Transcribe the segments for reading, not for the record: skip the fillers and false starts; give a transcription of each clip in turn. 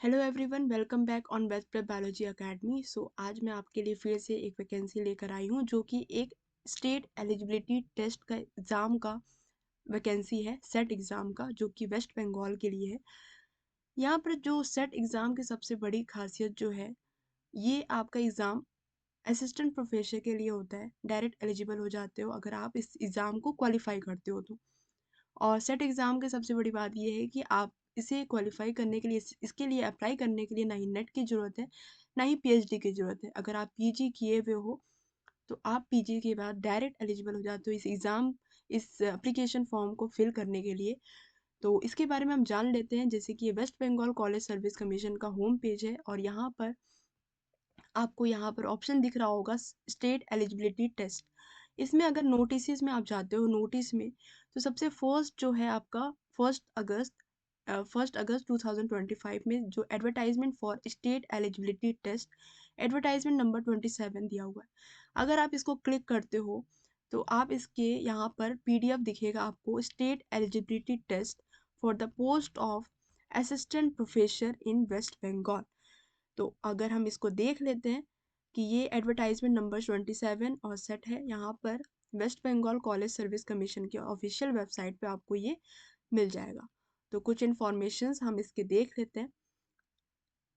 Hello everyone, welcome back on best prep biology academy. आज मैं आपके लिए फिर से एक वैकेंसी लेकर आई हूँ जो कि एक स्टेट एलिजिबिलिटी टेस्ट का एग्ज़ाम का वैकेंसी है, सेट एग्ज़ाम का, जो कि वेस्ट बंगाल के लिए है। यहाँ पर जो सेट एग्ज़ाम की सबसे बड़ी खासियत जो है, ये आपका एग्ज़ाम असिस्टेंट प्रोफेसर के लिए होता है। डायरेक्ट एलिजिबल हो जाते हो अगर आप इस एग्ज़ाम को क्वालिफाई करते हो तो। और सेट एग्ज़ाम की सबसे बड़ी बात ये है कि आप इसे क्वालिफाई करने के लिए इसके लिए अप्लाई करने के लिए ना ही नेट की ज़रूरत है, ना ही पीएचडी की ज़रूरत है। अगर आप पीजी किए हुए हो तो आप पीजी के बाद डायरेक्ट एलिजिबल हो जाते हो इस एप्लीकेशन फॉर्म को फिल करने के लिए। तो इसके बारे में हम जान लेते हैं। जैसे कि ये West Bengal college service Commission का होम पेज है और यहाँ पर आपको यहाँ पर ऑप्शन दिख रहा होगा स्टेट एलिजिबिलिटी टेस्ट। इसमें अगर नोटिस में आप जाते हो, नोटिस में तो सबसे फर्स्ट जो है आपका फर्स्ट अगस्त 2025 में जो advertisement for state eligibility test, advertisement number 27 दिया हुआ है। अगर आप इसको क्लिक करते हो तो आप इसके यहाँ पर पीडीएफ दिखेगा आपको, state eligibility test for the post of assistant professor in West Bengal. तो अगर हम इसको देख लेते हैं कि ये एडवर्टाइजमेंट नंबर 27 और सेट है, यहाँ पर West Bengal college service commission की ऑफिशियल वेबसाइट पे आपको ये मिल जाएगा। तो कुछ इन्फॉर्मेशंस हम इसके देख लेते हैं।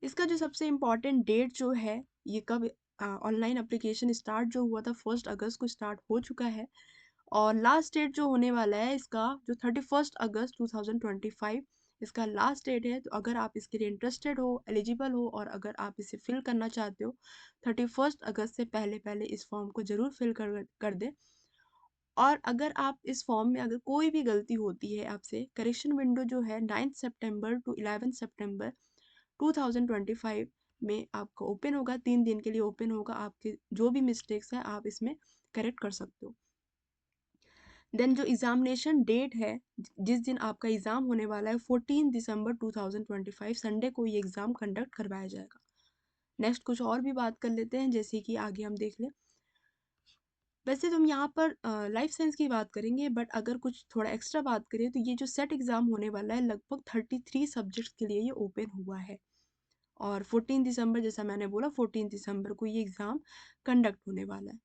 इसका जो सबसे इम्पॉर्टेंट डेट जो है, ये कब ऑनलाइन एप्लीकेशन स्टार्ट जो हुआ था 1 अगस्त को स्टार्ट हो चुका है। और लास्ट डेट जो होने वाला है इसका, जो 31 अगस्त 2025 इसका लास्ट डेट है। तो अगर आप इसके लिए इंटरेस्टेड हो, एलिजिबल हो और अगर आप इसे फिल करना चाहते हो, 31 अगस्त से पहले पहले इस फॉर्म को ज़रूर फिल कर दें। और अगर आप इस फॉर्म में अगर कोई भी गलती होती है आपसे, करेक्शन विंडो जो है 9 सितंबर टू 11 सितंबर 2025 में आपका ओपन होगा, 3 दिन के लिए ओपन होगा। आपके जो भी मिस्टेक्स हैं आप इसमें करेक्ट कर सकते हो। देन जो एग्जामिनेशन डेट है, जिस दिन आपका एग्ज़ाम होने वाला है, 14 दिसंबर 2025 संडे को ये एग्ज़ाम कंडक्ट करवाया जाएगा। नेक्स्ट कुछ और भी बात कर लेते हैं, जैसे कि आगे हम देख लें। वैसे तो हम यहाँ पर लाइफ साइंस की बात करेंगे, बट अगर कुछ थोड़ा एक्स्ट्रा बात करें तो ये जो सेट एग्ज़ाम होने वाला है, लगभग 33 सब्जेक्ट्स के लिए ये ओपन हुआ है। और 14 दिसंबर, जैसा मैंने बोला, 14 दिसंबर को ये एग्ज़ाम कंडक्ट होने वाला है।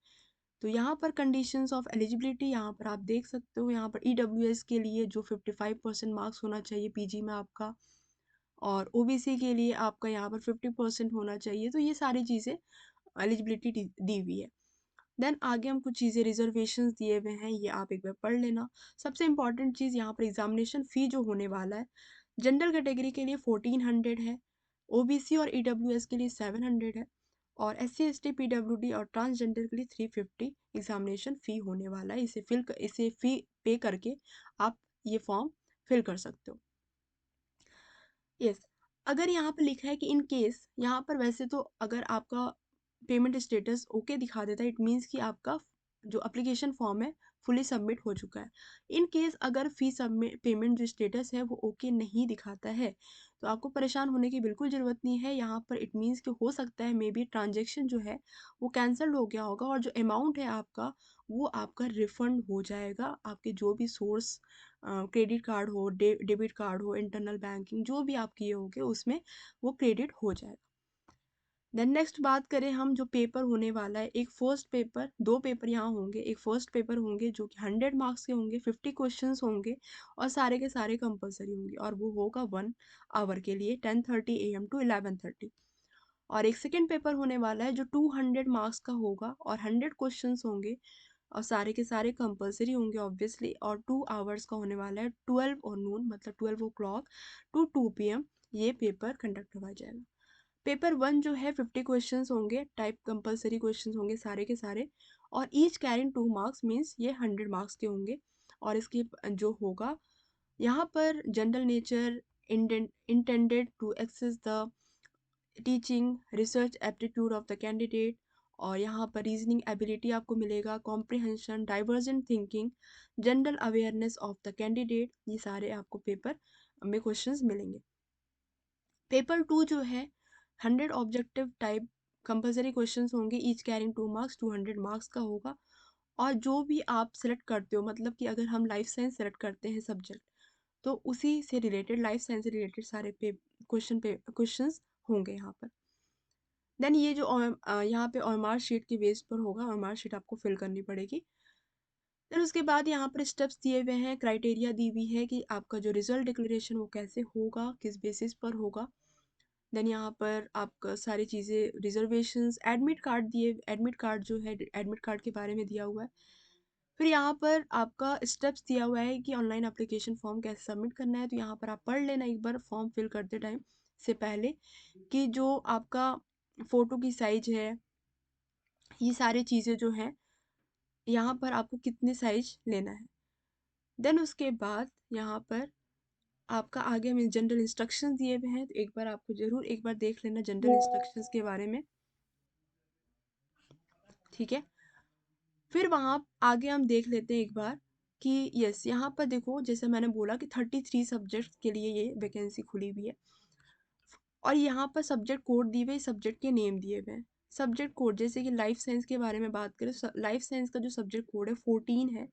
तो यहाँ पर कंडीशंस ऑफ एलिजिबिलिटी यहाँ पर आप देख सकते हो। यहाँ पर ईडब्ल्यूएस के लिए जो 55% मार्क्स होना चाहिए पीजी में आपका, और ओबीसी के लिए आपका यहाँ पर 50% होना चाहिए। तो ये सारी चीज़ें एलिजिबिलिटी दी हुई है। देन आगे हम कुछ चीज़ें रिजर्वेशंस दिए हुए हैं, ये आप एक बार पढ़ लेना। सबसे इंपॉर्टेंट चीज़ यहाँ पर एग्जामिनेशन फ़ी जो होने वाला है, जनरल कैटेगरी के लिए 1400 है, ओबीसी और ईडब्ल्यूएस के लिए 700 है, और एससी एसटी पीडब्ल्यूडी और ट्रांसजेंडर के लिए 350 एग्जामिनेशन फ़ी होने वाला है। इसे फ़ी पे करके आप ये फॉर्म फिल कर सकते हो। यस, अगर यहाँ पर लिखा है कि इन केस, यहाँ पर वैसे तो अगर आपका पेमेंट स्टेटस ओके दिखा देता है, इट मीन्स कि आपका जो एप्लीकेशन फॉर्म है फुली सबमिट हो चुका है। इन केस अगर फी सबमिट पेमेंट जो स्टेटस है वो ओके नहीं दिखाता है, तो आपको परेशान होने की बिल्कुल ज़रूरत नहीं है। यहाँ पर इट मीन्स कि हो सकता है मे बी ट्रांजेक्शन जो है वो कैंसिल हो गया होगा, और जो अमाउंट है आपका वो आपका रिफ़ंड हो जाएगा। आपके जो भी सोर्स, क्रेडिट कार्ड हो, डेबिट कार्ड हो, इंटरनल बैंकिंग जो भी आप किए होंगे उसमें वो क्रेडिट हो जाएगा। देन नेक्स्ट बात करें हम, जो पेपर होने वाला है, एक फर्स्ट पेपर, दो पेपर यहाँ होंगे। एक फर्स्ट पेपर होंगे जो कि 100 मार्क्स के होंगे, 50 क्वेश्चंस होंगे और सारे के सारे कंपलसरी होंगे, और वो होगा 1 आवर के लिए, 10:30 AM टू 11:30। और एक सेकेंड पेपर होने वाला है जो 200 मार्क्स का होगा और 100 क्वेश्चंस होंगे और सारे के सारे कंपलसरी होंगे ऑब्वियसली, और 2 आवर्स का होने वाला है। 12 और नून मतलब 12 o'clock टू 2 PM ये पेपर कंडक्ट करवाया जाएगा। पेपर 1 जो है 50 क्वेश्चंस होंगे, टाइप कंपलसरी क्वेश्चंस होंगे सारे के सारे, और ईच कैरिंग 2 मार्क्स, मीन्स ये 100 मार्क्स के होंगे। और इसके जो होगा यहाँ पर general nature, intended to access the teaching research aptitude of the candidate, और यहाँ पर रीजनिंग एबिलिटी आपको मिलेगा, comprehension, divergent thinking, general awareness of the candidate, ये सारे आपको पेपर में क्वेश्चंस मिलेंगे। पेपर 2 जो है 100 ऑब्जेक्टिव टाइप कंपलसरी क्वेश्चंस होंगे, ईच कैरिंग 2 मार्क्स, 200 मार्क्स का होगा। और जो भी आप सेलेक्ट करते हो, मतलब कि अगर हम लाइफ साइंस सेलेक्ट करते हैं सब्जेक्ट, तो उसी से रिलेटेड, लाइफ साइंस से रिलेटेड सारे क्वेश्चंस होंगे यहाँ पर। देन ये जो यहाँ पे OMR शीट के बेस पर होगा, OMR शीट आपको फिल करनी पड़ेगी। देन उसके बाद यहाँ पर स्टेप्स दिए हुए हैं, क्राइटेरिया दी हुई है कि आपका जो रिजल्ट डिक्लेरेशन वो कैसे होगा, किस बेसिस पर होगा। देन यहाँ पर आपका सारी चीज़ें, रिजर्वेशंस, एडमिट कार्ड दिए, एडमिट कार्ड जो है एडमिट कार्ड के बारे में दिया हुआ है। फिर यहाँ पर आपका स्टेप्स दिया हुआ है कि ऑनलाइन एप्लीकेशन फॉर्म कैसे सबमिट करना है। तो यहाँ पर आप पढ़ लेना एक बार फॉर्म फिल करते टाइम से पहले कि जो आपका फ़ोटो की साइज है, ये सारी चीज़ें जो हैं यहाँ पर आपको कितने साइज लेना है। देन उसके बाद यहाँ पर आपका आगे में जनरल इंस्ट्रक्शंस दिए हुए हैं, तो एक बार आपको ज़रूर एक बार देख लेना जनरल इंस्ट्रक्शंस के बारे में, ठीक है। फिर वहाँ आगे हम देख लेते हैं एक बार कि यस, यहाँ पर देखो जैसे मैंने बोला कि 33 सब्जेक्ट के लिए ये वैकेंसी खुली हुई है और यहाँ पर सब्जेक्ट कोड दिए हुए, सब्जेक्ट के नेम दिए हुए हैं। सब्जेक्ट कोड जैसे कि लाइफ साइंस के बारे में बात करें, लाइफ साइंस का जो सब्जेक्ट कोड है 14 है।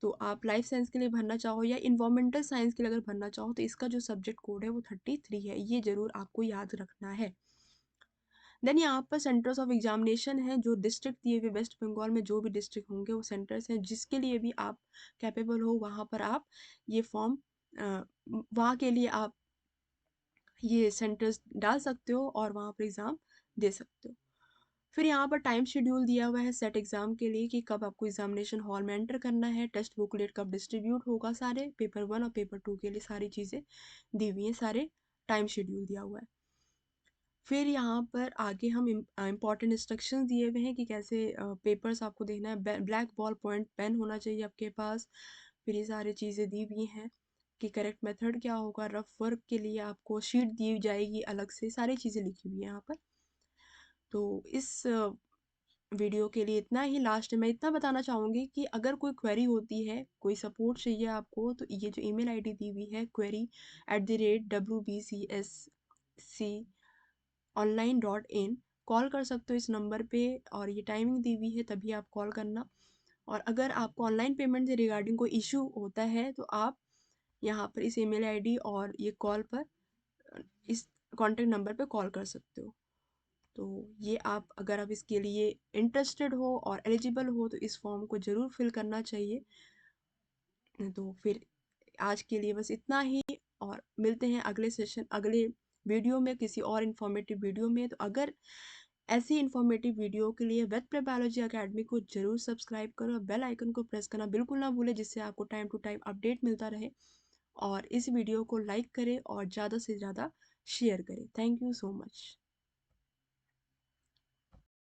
तो आप लाइफ साइंस के लिए भरना चाहो या इन्वायरमेंटल साइंस के लिए अगर भरना चाहो तो इसका जो सब्जेक्ट कोड है वो 33 है। ये ज़रूर आपको याद रखना है। देन यहाँ पर सेंटर्स ऑफ एग्जामिनेशन है, जो डिस्ट्रिक्ट दिए हुए वेस्ट बंगाल में जो भी डिस्ट्रिक्ट होंगे वो सेंटर्स हैं, जिसके लिए भी आप कैपेबल हो वहाँ पर आप ये फॉर्म वहाँ के लिए आप ये सेंटर्स डाल सकते हो और वहाँ पर एग्ज़ाम दे सकते हो। फिर यहाँ पर टाइम शेड्यूल दिया हुआ है सेट एग्ज़ाम के लिए कि कब आपको एग्जामिनेशन हॉल में एंटर करना है, टेस्ट बुकलेट कब डिस्ट्रीब्यूट होगा, सारे पेपर 1 और पेपर 2 के लिए सारी चीज़ें दी हुई हैं, सारे टाइम शेड्यूल दिया हुआ है। फिर यहाँ पर आगे हम इम्पॉर्टेंट इंस्ट्रक्शंस दिए हुए हैं कि कैसे पेपर्स आपको देखना है, ब्लैक बॉल पॉइंट पेन होना चाहिए आपके पास। फिर ये सारी चीज़ें दी हुई हैं कि करेक्ट मेथड क्या होगा, रफ वर्क के लिए आपको शीट दी जाएगी अलग से, सारी चीज़ें लिखी हुई हैं यहाँ पर। तो इस वीडियो के लिए इतना ही। लास्ट में मैं इतना बताना चाहूँगी कि अगर कोई क्वेरी होती है, कोई सपोर्ट चाहिए आपको, तो ये जो ईमेल आईडी दी हुई है query@wbcsc online.in, कॉल कर सकते हो इस नंबर पे और ये टाइमिंग दी हुई है, तभी आप कॉल करना। और अगर आपको ऑनलाइन पेमेंट से रिगार्डिंग कोई इशू होता है तो आप यहाँ पर इस ईमेल आईडी और ये कॉल पर इस कॉन्टेक्ट नंबर पे कॉल कर सकते हो। तो ये आप अगर आप इसके लिए इंटरेस्टेड हो और एलिजिबल हो तो इस फॉर्म को ज़रूर फिल करना चाहिए। तो फिर आज के लिए बस इतना ही और मिलते हैं अगले सेशन, अगले वीडियो में किसी और इन्फॉर्मेटिव वीडियो में। तो अगर ऐसी इन्फॉर्मेटिव वीडियो के लिए वेद प्रेप बायोलॉजी अकेडमी को जरूर सब्सक्राइब करो और बेल आइकन को प्रेस करना बिल्कुल ना भूलें, जिससे आपको टाइम टू टाइम अपडेट मिलता रहे। और इस वीडियो को लाइक करें और ज़्यादा से ज़्यादा शेयर करें। Thank you so much.